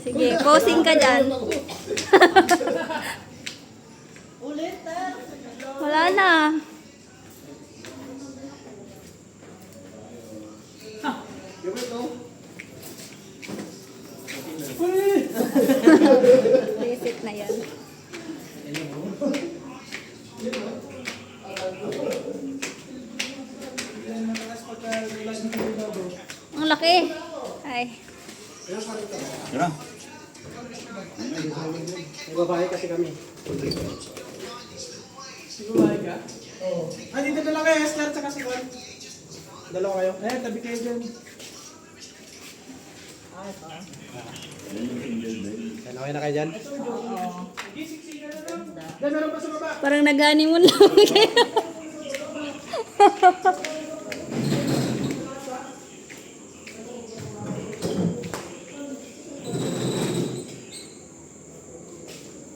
Sige, posing ka dyan. Wala na. Visit na yan. Ang laki. Ay. Tara. May babae kasi kami. Babae ka? Oo. Ah, dito na lang kayo, Esther, tsaka si Juan. Dalawa kayo. Ayan, tabi kayo dyan. Yan, okay na kayo dyan? Dyan, meron pa sa baba. Parang nag-honeymoon lang.